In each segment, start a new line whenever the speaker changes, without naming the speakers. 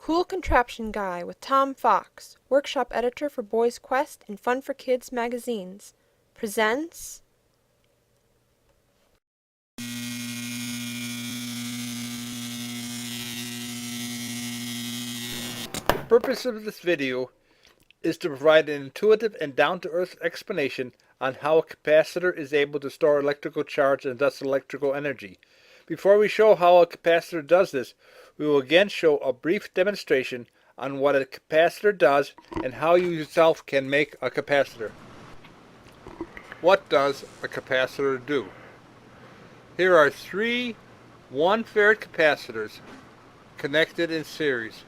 Cool Contraption Guy with Tom Fox, workshop editor for Boys Quest and Fun for Kids magazines, presents
The purpose of this video is to provide an intuitive and down-to-earth explanation on how a capacitor is able to store electrical charge and thus electrical energy. Before we show how a capacitor does this, we will again show a brief demonstration on what a capacitor does and how you yourself can make a capacitor. What does a capacitor do? Here are three 1 farad capacitors connected in series.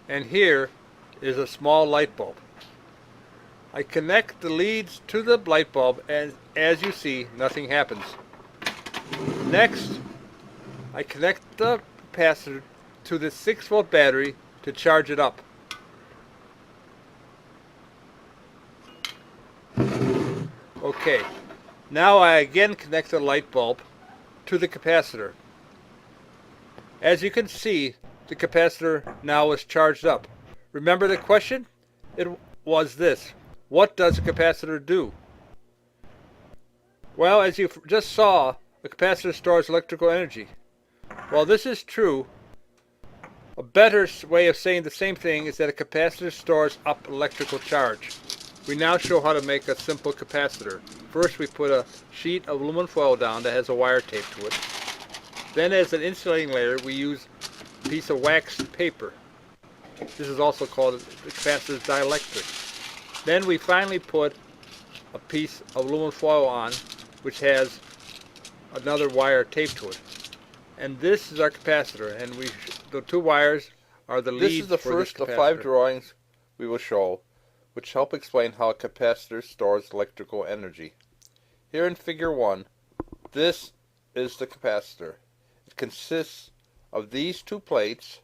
And here is a small light bulb. I connect the leads to the light bulb, and as you see, nothing happens. Next, I connect the capacitor to the 6-volt battery to charge it up. Okay, now I again connect the light bulb to the capacitor. As you can see, the capacitor now is charged up. Remember the question? It was this: what does a capacitor do? Well, as you just saw, a capacitor stores electrical energy. While this is true, a better way of saying the same thing is that a capacitor stores up electrical charge. We now show how to make a simple capacitor. First, we put a sheet of aluminum foil down that has a wire taped to it. Then, as an insulating layer, we use a piece of waxed paper. This is also called the capacitor's dielectric. Then we finally put a piece of aluminum foil on, which has another wire taped to it. And this is our capacitor, and the two wires are the leads for this capacitor. This is the first of 5 drawings we will show, which help explain how a capacitor stores electrical energy. Here in figure 1, this is the capacitor. It consists of these two plates.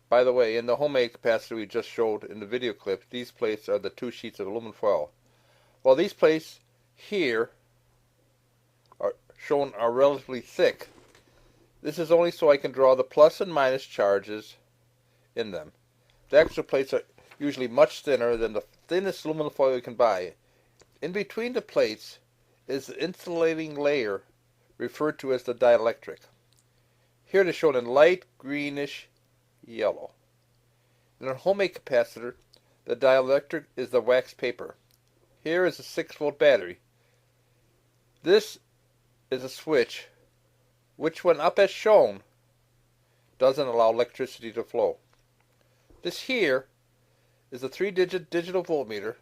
By the way, in the homemade capacitor we just showed in the video clip, these plates are the 2 sheets of aluminum foil. While these plates here are relatively thick, this is only so I can draw the plus and minus charges in them. The extra plates are usually much thinner than the thinnest aluminum foil you can buy. In between the plates is the insulating layer referred to as the dielectric. Here it is shown in light greenish yellow. In a homemade capacitor, the dielectric is the wax paper. Here is a 6-volt battery. This is a switch which, when up as shown, doesn't allow electricity to flow. This here is a 3-digit digital voltmeter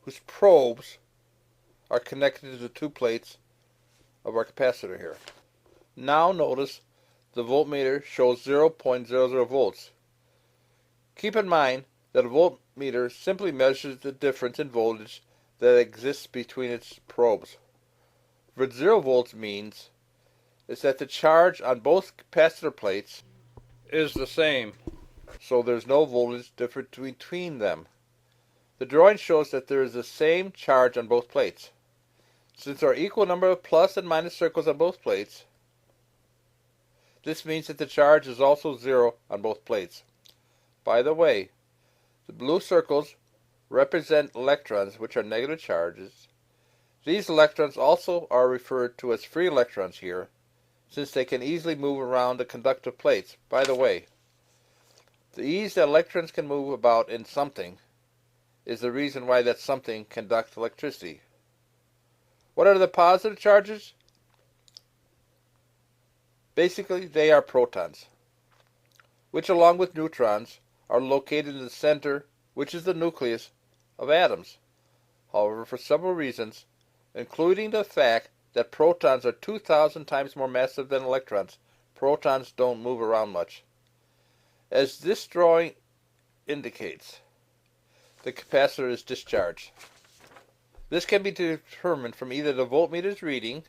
whose probes are connected to the 2 plates of our capacitor here. Now notice the voltmeter shows 0.00 volts. Keep in mind that a voltmeter simply measures the difference in voltage that exists between its probes. What 0 volts means is that the charge on both capacitor plates is the same, so there's no voltage difference between them. The drawing shows that there is the same charge on both plates. Since there are equal number of plus and minus circles on both plates, this means that the charge is also 0 on both plates. By the way, the blue circles represent electrons, which are negative charges. These electrons also are referred to as free electrons here, since they can easily move around the conductive plates. By the way, the ease that electrons can move about in something is the reason why that something conducts electricity. What are the positive charges? Basically, they are protons, which along with neutrons are located in the center, which is the nucleus of atoms. However, for several reasons, including the fact that protons are 2,000 times more massive than electrons, protons don't move around much. As this drawing indicates, the capacitor is discharged. This can be determined from either the voltmeter's reading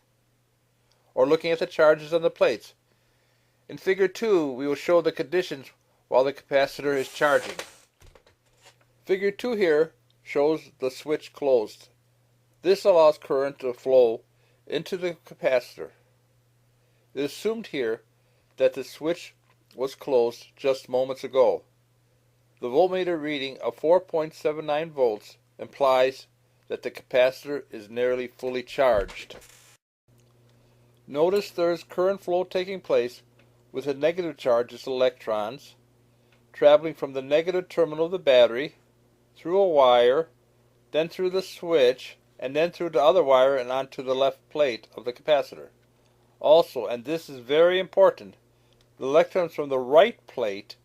or looking at the charges on the plates. In figure 2, we will show the conditions while the capacitor is charging. Figure 2 here shows the switch closed. This allows current to flow into the capacitor. It is assumed here that the switch was closed just moments ago. The voltmeter reading of 4.79 volts implies that the capacitor is nearly fully charged. Notice there is current flow taking place with the negative charges, electrons, traveling from the negative terminal of the battery through a wire, then through the switch, and then through the other wire and onto the left plate of the capacitor. Also, and this is very important, the electrons from the right plate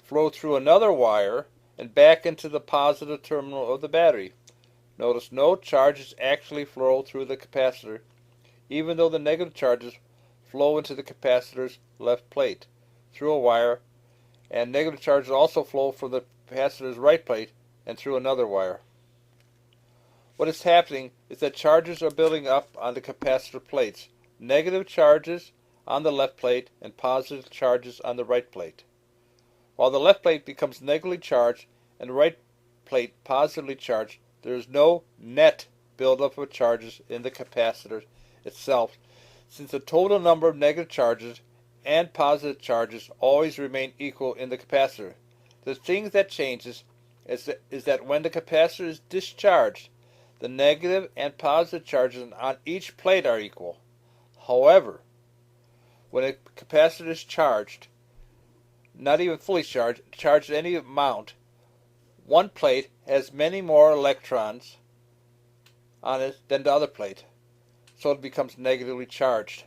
flow through another wire and back into the positive terminal of the battery. Notice no charges actually flow through the capacitor, even though the negative charges flow into the capacitor's left plate through a wire, and negative charges also flow from the capacitor's right plate and through another wire. What is happening is that charges are building up on the capacitor plates, negative charges on the left plate and positive charges on the right plate. While the left plate becomes negatively charged and the right plate positively charged, there is no net buildup of charges in the capacitor itself, since the total number of negative charges and positive charges always remain equal in the capacitor. The thing that changes is that when the capacitor is discharged, the negative and positive charges on each plate are equal. However, when a capacitor is charged, not even fully charged any amount, one plate has many more electrons on it than the other plate, so it becomes negatively charged.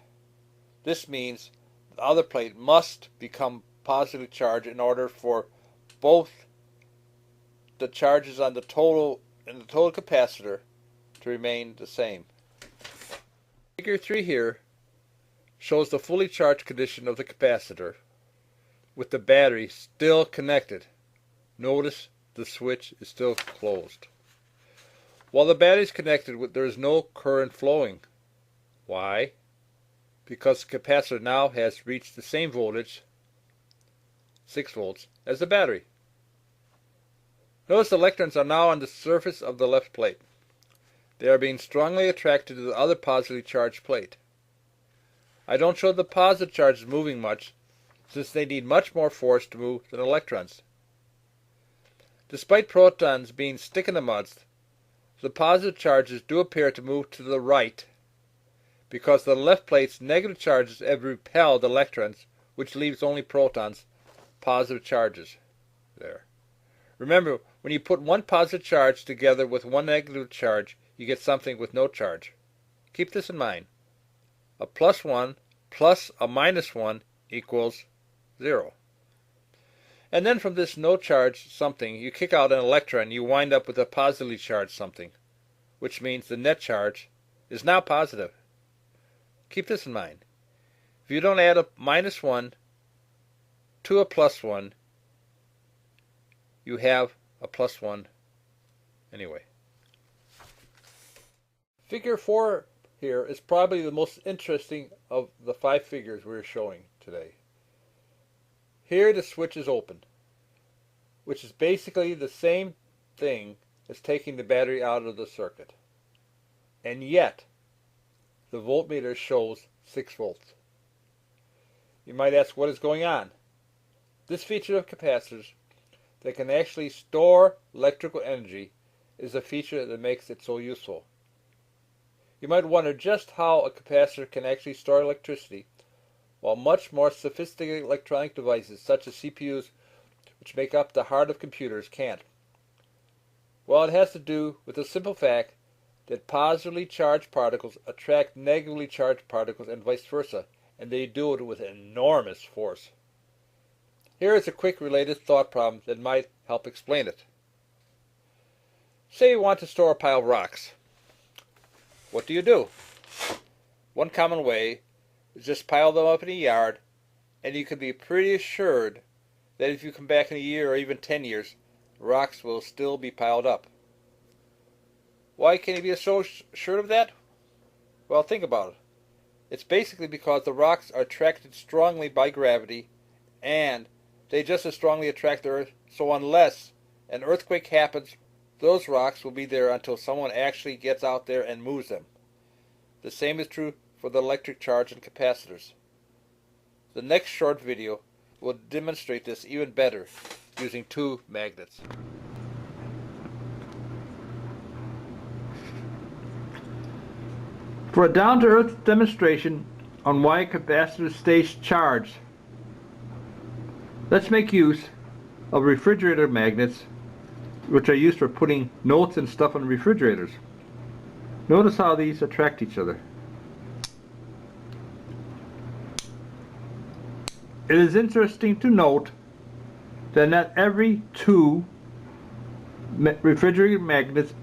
This means the other plate must become positively charged in order for both the charges on the total capacitor to remain the same. Figure 3 here shows the fully charged condition of the capacitor with the battery still connected. Notice the switch is still closed. While the battery is connected, there is no current flowing. Why? Because the capacitor now has reached the same voltage, 6 volts, as the battery. Notice the electrons are now on the surface of the left plate. They are being strongly attracted to the other positively charged plate. I don't show the positive charges moving much, since they need much more force to move than electrons. Despite protons being stick in the mud, the positive charges do appear to move to the right, because the left plate's negative charges have repelled electrons, which leaves only protons, positive charges there. Remember, when you put one positive charge together with one negative charge, you get something with no charge. Keep this in mind. A plus 1 plus a minus 1 equals 0. And then from this no charge something, you kick out an electron, you wind up with a positively charged something, which means the net charge is now positive. Keep this in mind. If you don't add a minus 1 to a plus 1, you have a plus 1 anyway. Figure 4 here is probably the most interesting of the 5 figures we're showing today. Here the switch is open, which is basically the same thing as taking the battery out of the circuit. And yet, the voltmeter shows 6 volts. You might ask, what is going on? This feature of capacitors that can actually store electrical energy is a feature that makes it so useful. You might wonder just how a capacitor can actually store electricity, while much more sophisticated electronic devices such as CPUs, which make up the heart of computers, can't. Well, it has to do with the simple fact that positively charged particles attract negatively charged particles and vice versa, and they do it with enormous force. Here is a quick related thought problem that might help explain it. Say you want to store a pile of rocks. What do? One common way is just pile them up in a yard, and you can be pretty assured that if you come back in a year or even 10 years, rocks will still be piled up. Why can you be so sure of that? Well, think about it. It's basically because the rocks are attracted strongly by gravity, and they just as strongly attract the Earth, so unless an earthquake happens, those rocks will be there until someone actually gets out there and moves them. The same is true for the electric charge in capacitors. The next short video will demonstrate this even better using two magnets. For a down-to-earth demonstration on why a capacitor stays charged, let's make use of refrigerator magnets, which are used for putting notes and stuff on refrigerators. Notice how these attract each other. It is interesting to note that not every two refrigerator magnets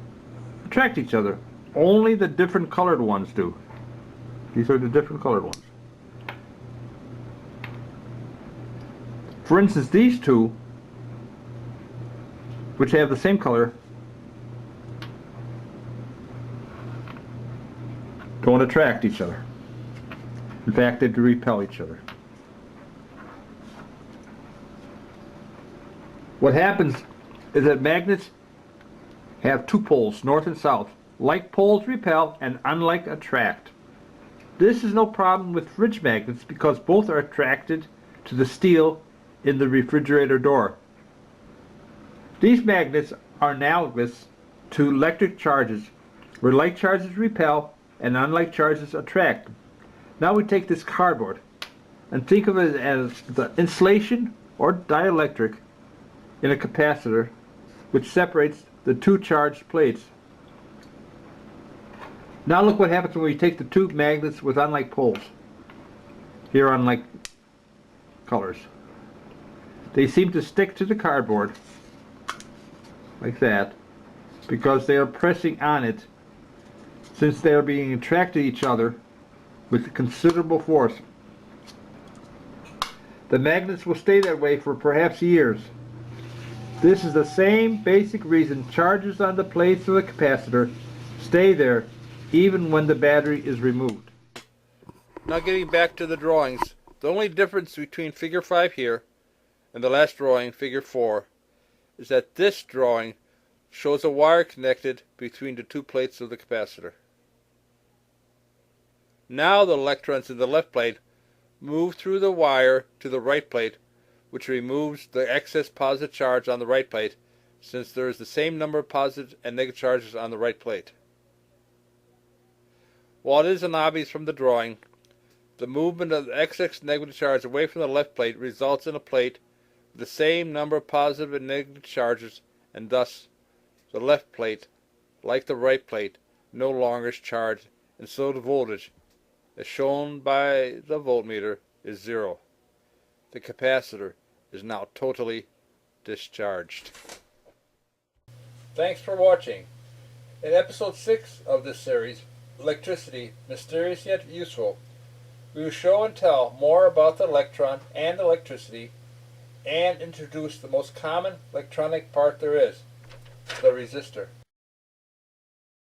attract each other. Only the different colored ones do. These are the different colored ones. For instance, these two, which have the same color, don't attract each other. In fact, they repel each other. What happens is that magnets have two poles, north and south. Like poles repel and unlike attract. This is no problem with fridge magnets because both are attracted to the steel in the refrigerator door. These magnets are analogous to electric charges, where like charges repel and unlike charges attract. Now we take this cardboard and think of it as the insulation or dielectric in a capacitor, which separates the two charged plates. Now look what happens when we take the two magnets with unlike poles. Here are unlike colors. They seem to stick to the cardboard like that because they are pressing on it, since they are being attracted to each other with considerable force. The magnets will stay that way for perhaps years. This is the same basic reason charges on the plates of the capacitor stay there even when the battery is removed. Now getting back to the drawings, the only difference between figure 5 here and the last drawing, figure 4, is that this drawing shows a wire connected between the two plates of the capacitor. Now the electrons in the left plate move through the wire to the right plate, which removes the excess positive charge on the right plate, since there is the same number of positive and negative charges on the right plate. While it isn't obvious from the drawing, the movement of the excess negative charge away from the left plate results in a plate with the same number of positive and negative charges, and thus the left plate, like the right plate, no longer is charged, and so the voltage, as shown by the voltmeter, is 0. The capacitor is now totally discharged. Thanks for watching. In episode 6 of this series, Electricity, Mysterious Yet Useful, we will show and tell more about the electron and electricity, and introduce the most common electronic part there is, the resistor.